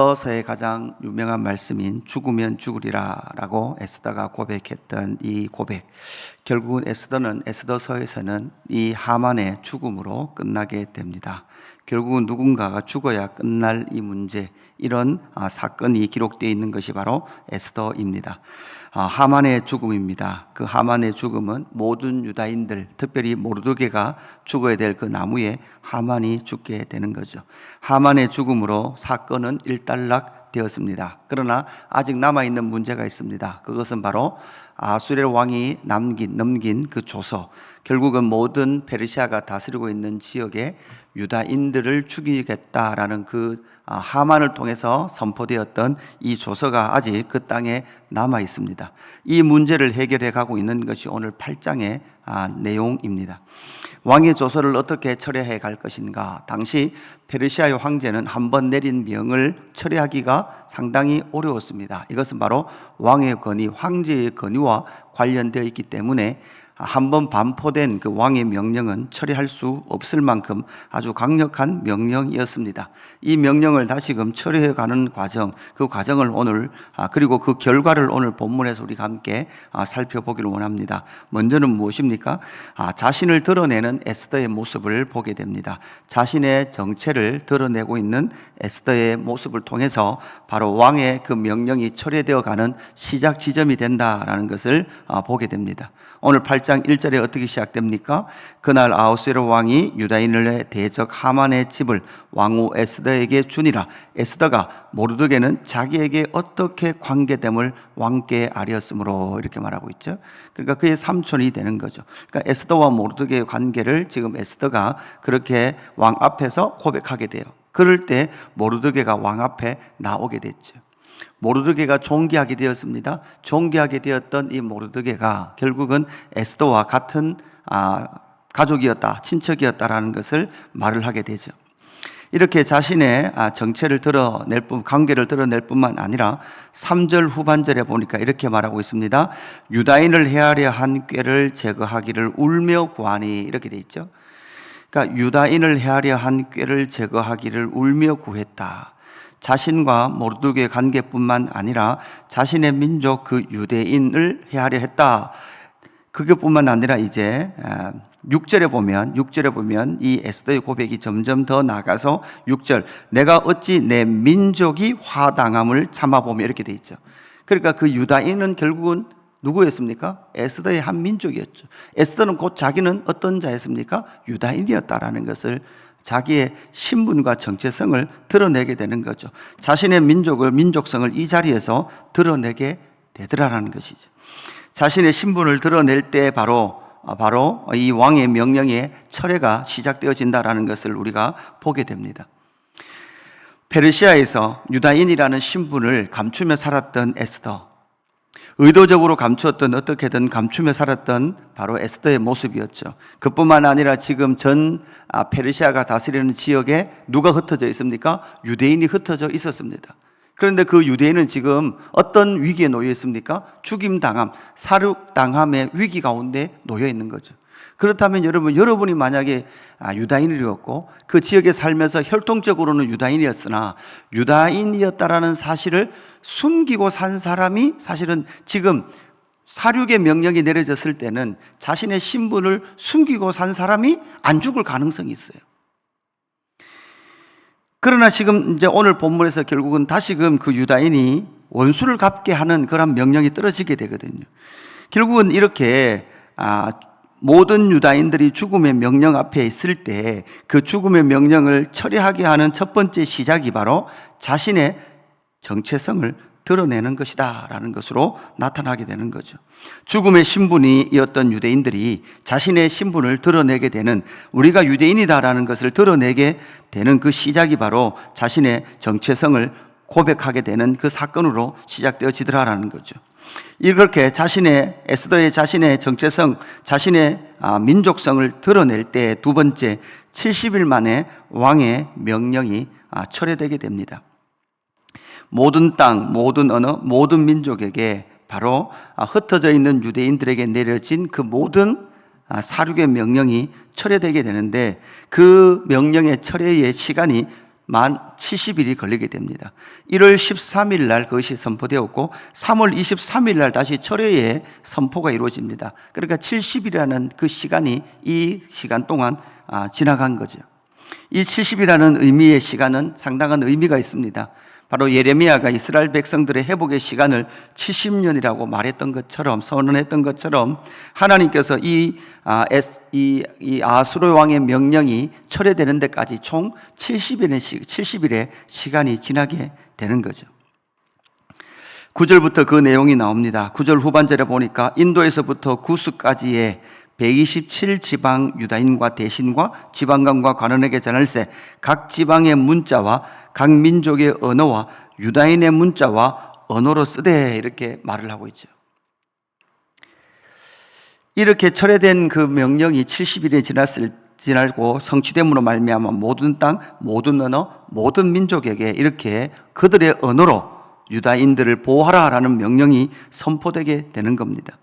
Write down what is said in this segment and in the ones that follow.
에스더서의 가장 유명한 말씀인 죽으면 죽으리라 라고 에스더가 고백했던 이 고백, 결국은 에스더서에서는 이 하만의 죽음으로 끝나게 됩니다. 결국은 누군가가 죽어야 끝날 이 문제, 이런 사건이 기록되어 있는 것이 바로 에스더입니다. 하만의 죽음입니다. 그 하만의 죽음은 모든 유다인들, 특별히 모르드게가 죽어야 될 그 나무에 하만이 죽게 되는 거죠. 하만의 죽음으로 사건은 일단락 되었습니다. 그러나 아직 남아있는 문제가 있습니다. 그것은 바로 아수르 왕이 넘긴 그 조서, 결국은 모든 페르시아가 다스리고 있는 지역에 유다인들을 죽이겠다라는 그 하만을 통해서 선포되었던 이 조서가 아직 그 땅에 남아 있습니다. 이 문제를 해결해 가고 있는 것이 오늘 8장의 내용입니다. 왕의 조서를 어떻게 처리해 갈 것인가? 당시 페르시아의 황제는 한번 내린 명을 처리하기가 상당히 어려웠습니다. 이것은 바로 왕의 권위, 황제의 권위와 관련되어 있기 때문에 한번 반포된 그 왕의 명령은 처리할 수 없을 만큼 아주 강력한 명령이었습니다. 이 명령을 다시금 처리해 가는 과정, 그 과정을 오늘 그리고 그 결과를 오늘 본문에서 우리가 함께 살펴보기를 원합니다. 먼저는 무엇입니까? 자신을 드러내는 에스더의 모습을 보게 됩니다. 자신의 정체를 드러내고 있는 에스더의 모습을 통해서 바로 왕의 그 명령이 처리되어 가는 시작 지점이 된다라는 것을 보게 됩니다. 오늘 8장 1절에 어떻게 시작됩니까? 그날 아하수에로 왕이 유다인의 대적 하만의 집을 왕후 에스더에게 주니라. 에스더가 모르드게는 자기에게 어떻게 관계됨을 왕께 아뢰었으므로, 이렇게 말하고 있죠. 그러니까 그의 삼촌이 되는 거죠. 그러니까 에스더와 모르드게의 관계를 지금 에스더가 그렇게 왕 앞에서 고백하게 돼요. 그럴 때 모르드게가 왕 앞에 나오게 됐죠. 모르드게가 존귀하게 되었습니다. 존귀하게 되었던 이 모르드게가 결국은 에스더와 같은 가족이었다, 친척이었다라는 것을 말을 하게 되죠. 이렇게 자신의 정체를 드러낼 관계를 드러낼 뿐만 아니라 3절 후반절에 보니까 이렇게 말하고 있습니다. 유다인을 해하려 한 꾀를 제거하기를 울며 구하니, 이렇게 돼 있죠. 그러니까 유다인을 해하려 한 꾀를 제거하기를 울며 구했다. 자신과 모르드게의 관계뿐만 아니라 자신의 민족 그 유대인을 해하려 했다. 그것뿐만 아니라 이제 6절에 보면 이 에스더의 고백이 점점 더 나아가서 6절, 내가 어찌 내 민족이 화당함을 참아보며, 이렇게 돼 있죠. 그러니까 그 유다인은 결국은 누구였습니까? 에스더의 한 민족이었죠. 에스더는 곧 자기는 어떤 자였습니까? 유다인이었다라는 것을, 자기의 신분과 정체성을 드러내게 되는 거죠. 자신의 민족성을 이 자리에서 드러내게 되더라라는 것이죠. 자신의 신분을 드러낼 때 바로 이 왕의 명령의 철회가 시작되어진다라는 것을 우리가 보게 됩니다. 페르시아에서 유다인이라는 신분을 감추며 살았던 에스더, 의도적으로 감추었던, 어떻게든 감추며 살았던 바로 에스더의 모습이었죠. 그뿐만 아니라 지금 전 페르시아가 다스리는 지역에 누가 흩어져 있습니까? 유대인이 흩어져 있었습니다. 그런데 그 유대인은 지금 어떤 위기에 놓여 있습니까? 죽임당함, 살육당함의 위기 가운데 놓여 있는 거죠. 그렇다면 여러분이 만약에 유다인이었고 그 지역에 살면서 혈통적으로는 유다인이었으나 유다인이었다라는 사실을 숨기고 산 사람이, 사실은 지금 살육의 명령이 내려졌을 때는 자신의 신분을 숨기고 산 사람이 안 죽을 가능성이 있어요. 그러나 지금 이제 오늘 본문에서 결국은 다시금 그 유다인이 원수를 갚게 하는 그런 명령이 떨어지게 되거든요. 결국은 이렇게 모든 유다인들이 죽음의 명령 앞에 있을 때 그 죽음의 명령을 처리하게 하는 첫 번째 시작이 바로 자신의 정체성을 드러내는 것이다 라는 것으로 나타나게 되는 거죠. 죽음의 신분이었던 유대인들이 자신의 신분을 드러내게 되는, 우리가 유대인이다라는 것을 드러내게 되는 그 시작이 바로 자신의 정체성을 고백하게 되는 그 사건으로 시작되어지더라라는 거죠. 이렇게 에스더의 자신의 정체성, 자신의 민족성을 드러낼 때 두 번째, 70일 만에 왕의 명령이 철회되게 됩니다. 모든 땅, 모든 언어, 모든 민족에게 바로 흩어져 있는 유대인들에게 내려진 그 모든 살육의 명령이 철회되게 되는데, 그 명령의 철회의 시간이 만 70일이 걸리게 됩니다. 1월 13일 날 그것이 선포되었고 3월 23일 날 다시 철회의 선포가 이루어집니다. 그러니까 70일이라는 그 시간이 이 시간 동안 지나간 거죠. 이 70이라는 의미의 시간은 상당한 의미가 있습니다. 바로 예레미야가 이스라엘 백성들의 회복의 시간을 70년이라고 말했던 것처럼, 선언했던 것처럼 하나님께서 이 아수르 왕의 명령이 철회되는 데까지 총 70일의 시간이 지나게 되는 거죠. 9절부터 그 내용이 나옵니다. 9절 후반절에 보니까 인도에서부터 구스까지의 127지방 유다인과 대신과 지방관과 관원에게 전할세 각 지방의 문자와 각 민족의 언어와 유다인의 문자와 언어로 쓰되, 이렇게 말을 하고 있죠. 이렇게 철회된 그 명령이 70일이 지나고 성취됨으로 말미암아 모든 땅, 모든 언어, 모든 민족에게 이렇게 그들의 언어로 유다인들을 보호하라라는 명령이 선포되게 되는 겁니다.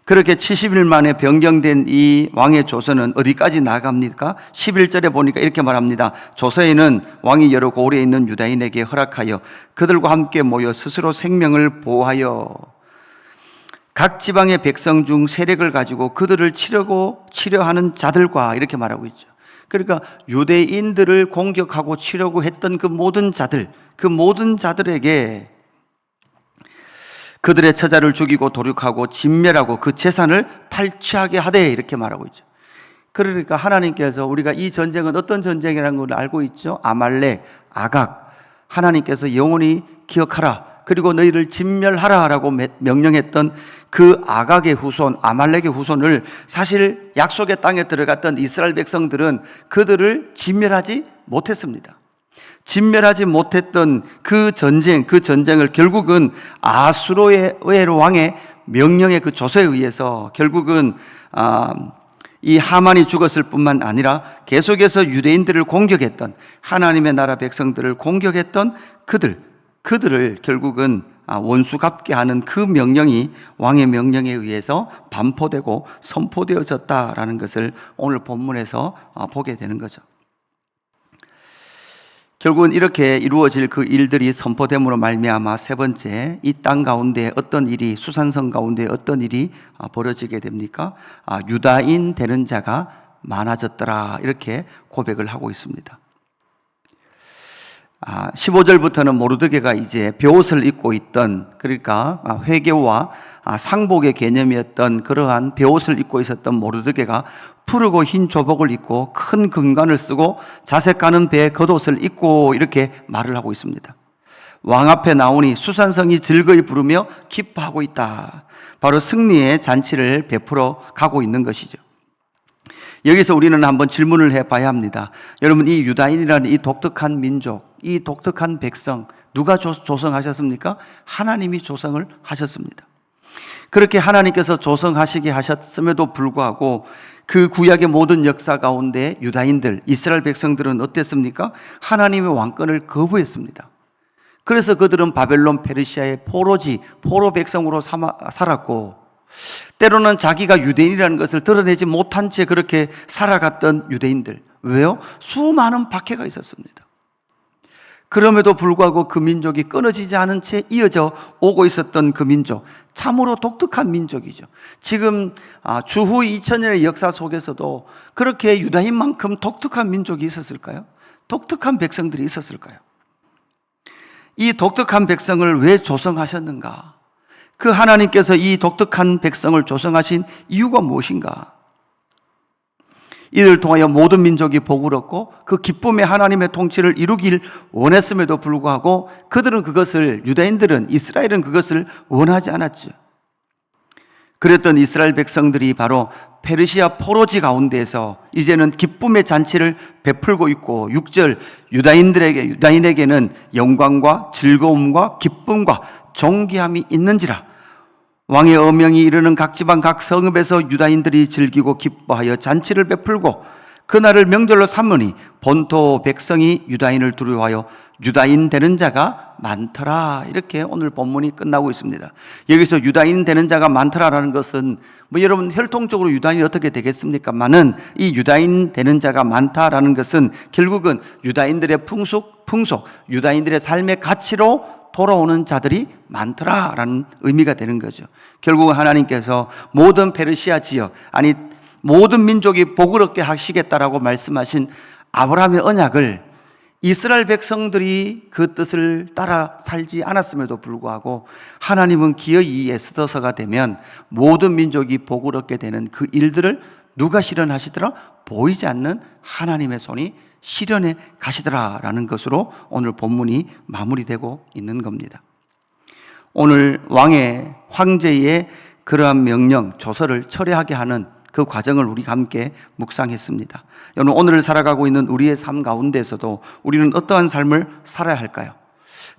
그렇게 70일 만에 변경된 이 왕의 조서는 어디까지 나아갑니까? 11절에 보니까 이렇게 말합니다. 조서에는 왕이 여러 고을에 있는 유다인에게 허락하여 그들과 함께 모여 스스로 생명을 보호하여 각 지방의 백성 중 세력을 가지고 그들을 치려하는 자들과, 이렇게 말하고 있죠. 그러니까 유대인들을 공격하고 치려고 했던 그 모든 자들에게 그들의 처자를 죽이고 도륙하고 진멸하고 그 재산을 탈취하게 하되, 이렇게 말하고 있죠. 그러니까 하나님께서, 우리가 이 전쟁은 어떤 전쟁이라는 걸 알고 있죠. 아말렉, 아각, 하나님께서 영원히 기억하라, 그리고 너희를 진멸하라 라고 명령했던 그 아각의 후손, 아말렉의 후손을, 사실 약속의 땅에 들어갔던 이스라엘 백성들은 그들을 진멸하지 못했습니다. 진멸하지 못했던 그 전쟁을 결국은 아수르의 왕의 명령의 그 조서에 의해서 결국은 이 하만이 죽었을 뿐만 아니라 계속해서 유대인들을 공격했던, 하나님의 나라 백성들을 공격했던 그들을 결국은 원수 갚게 하는 그 명령이 왕의 명령에 의해서 반포되고 선포되어졌다라는 것을 오늘 본문에서 보게 되는 거죠. 결국은 이렇게 이루어질 그 일들이 선포됨으로 말미암아 세 번째, 이 땅 가운데 어떤 일이, 수산성 가운데 어떤 일이 벌어지게 됩니까? 유다인 되는 자가 많아졌더라, 이렇게 고백을 하고 있습니다. 15절부터는 모르드게가 이제 베옷을 입고 있던, 그러니까 회개와 상복의 개념이었던 그러한 베옷을 입고 있었던 모르드게가 푸르고 흰 조복을 입고 큰 금관을 쓰고 자색 가는 배에 겉옷을 입고, 이렇게 말을 하고 있습니다. 왕 앞에 나오니 수산성이 즐거이 부르며 기뻐하고 있다. 바로 승리의 잔치를 베풀어 가고 있는 것이죠. 여기서 우리는 한번 질문을 해봐야 합니다. 여러분, 이 유다인이라는 이 독특한 민족, 이 독특한 백성, 누가 조성하셨습니까? 하나님이 조성을 하셨습니다. 그렇게 하나님께서 조성하시게 하셨음에도 불구하고 그 구약의 모든 역사 가운데 유다인들, 이스라엘 백성들은 어땠습니까? 하나님의 왕권을 거부했습니다. 그래서 그들은 바벨론, 페르시아의 포로 백성으로 살았고, 때로는 자기가 유대인이라는 것을 드러내지 못한 채 그렇게 살아갔던 유대인들. 왜요? 수많은 박해가 있었습니다. 그럼에도 불구하고 그 민족이 끊어지지 않은 채 이어져 오고 있었던 그 민족, 참으로 독특한 민족이죠. 지금 주후 2000년의 역사 속에서도 그렇게 유다인만큼 독특한 민족이 있었을까요? 독특한 백성들이 있었을까요? 이 독특한 백성을 왜 조성하셨는가? 그 하나님께서 이 독특한 백성을 조성하신 이유가 무엇인가? 이들 통하여 모든 민족이 복을 얻고 그 기쁨의 하나님의 통치를 이루길 원했음에도 불구하고 그들은 그것을, 유다인들은, 이스라엘은 그것을 원하지 않았죠. 그랬던 이스라엘 백성들이 바로 페르시아 포로지 가운데에서 이제는 기쁨의 잔치를 베풀고 있고, 6절 유다인에게는 영광과 즐거움과 기쁨과 존귀함이 있는지라. 왕의 어명이 이르는 각 지방 각 성읍에서 유다인들이 즐기고 기뻐하여 잔치를 베풀고 그날을 명절로 삼으니 본토 백성이 유다인을 두려워하여 유다인 되는 자가 많더라. 이렇게 오늘 본문이 끝나고 있습니다. 여기서 유다인 되는 자가 많더라라는 것은 여러분 혈통적으로 유다인이 어떻게 되겠습니까? 많은 이 유다인 되는 자가 많다라는 것은 결국은 유다인들의 풍속, 유다인들의 삶의 가치로 돌아오는 자들이 많더라라는 의미가 되는 거죠. 결국은 하나님께서 모든 페르시아 지역, 아니 모든 민족이 복을 얻게 하시겠다라고 말씀하신 아브라함의 언약을 이스라엘 백성들이 그 뜻을 따라 살지 않았음에도 불구하고 하나님은 기어이 이 에스더서가 되면 모든 민족이 복을 얻게 되는 그 일들을 누가 실현하시더라? 보이지 않는 하나님의 손이 실현해 가시더라라는 것으로 오늘 본문이 마무리되고 있는 겁니다. 오늘 황제의 그러한 명령, 조서를 철회하게 하는 그 과정을 우리가 함께 묵상했습니다. 여러분, 오늘을 살아가고 있는 우리의 삶 가운데서도 우리는 어떠한 삶을 살아야 할까요?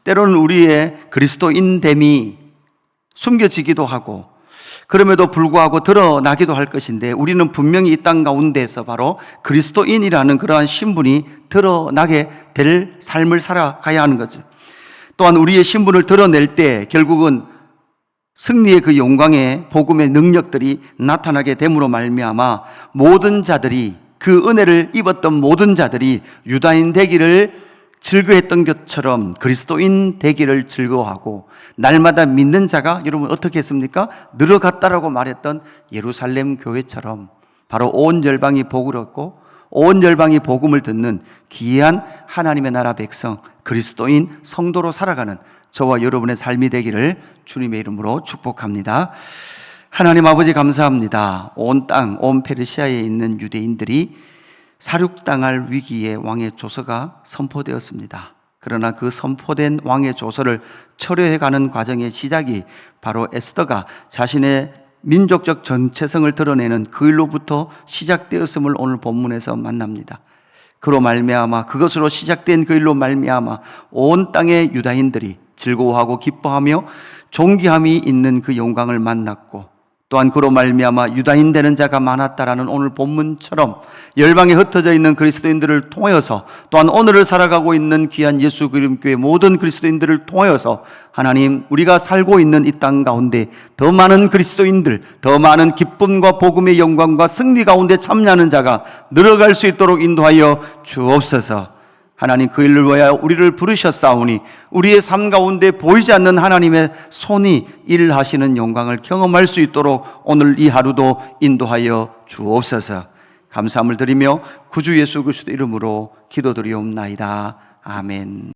때로는 우리의 그리스도인됨이 숨겨지기도 하고 그럼에도 불구하고 드러나기도 할 것인데, 우리는 분명히 이 땅 가운데서 바로 그리스도인이라는 그러한 신분이 드러나게 될 삶을 살아가야 하는 거죠. 또한 우리의 신분을 드러낼 때 결국은 승리의 그 영광의 복음의 능력들이 나타나게 됨으로 말미암아 모든 자들이, 그 은혜를 입었던 모든 자들이 유다인 되기를 즐거워했던 것처럼 그리스도인 되기를 즐거워하고, 날마다 믿는 자가 여러분 어떻게 했습니까? 늘어갔다라고 말했던 예루살렘 교회처럼 바로 온 열방이 복을 얻고 온 열방이 복음을 듣는 귀한 하나님의 나라 백성, 그리스도인 성도로 살아가는 저와 여러분의 삶이 되기를 주님의 이름으로 축복합니다. 하나님 아버지 감사합니다. 온 땅, 온 페르시아에 있는 유대인들이 사륙당할 위기에 왕의 조서가 선포되었습니다. 그러나 그 선포된 왕의 조서를 철회해가는 과정의 시작이 바로 에스더가 자신의 민족적 정체성을 드러내는 그 일로부터 시작되었음을 오늘 본문에서 만납니다. 그로 말미암아, 그것으로 시작된 그 일로 말미암아 온 땅의 유다인들이 즐거워하고 기뻐하며 존귀함이 있는 그 영광을 만났고, 또한 그로 말미암아 유다인 되는 자가 많았다라는 오늘 본문처럼 열방에 흩어져 있는 그리스도인들을 통하여서, 또한 오늘을 살아가고 있는 귀한 예수 그리스도 교회 모든 그리스도인들을 통하여서 하나님, 우리가 살고 있는 이 땅 가운데 더 많은 그리스도인들, 더 많은 기쁨과 복음의 영광과 승리 가운데 참여하는 자가 늘어갈 수 있도록 인도하여 주옵소서. 하나님, 그 일을 위하여 우리를 부르셨사오니 우리의 삶 가운데 보이지 않는 하나님의 손이 일하시는 영광을 경험할 수 있도록 오늘 이 하루도 인도하여 주옵소서. 감사함을 드리며 구주 예수 그리스도 이름으로 기도드리옵나이다. 아멘.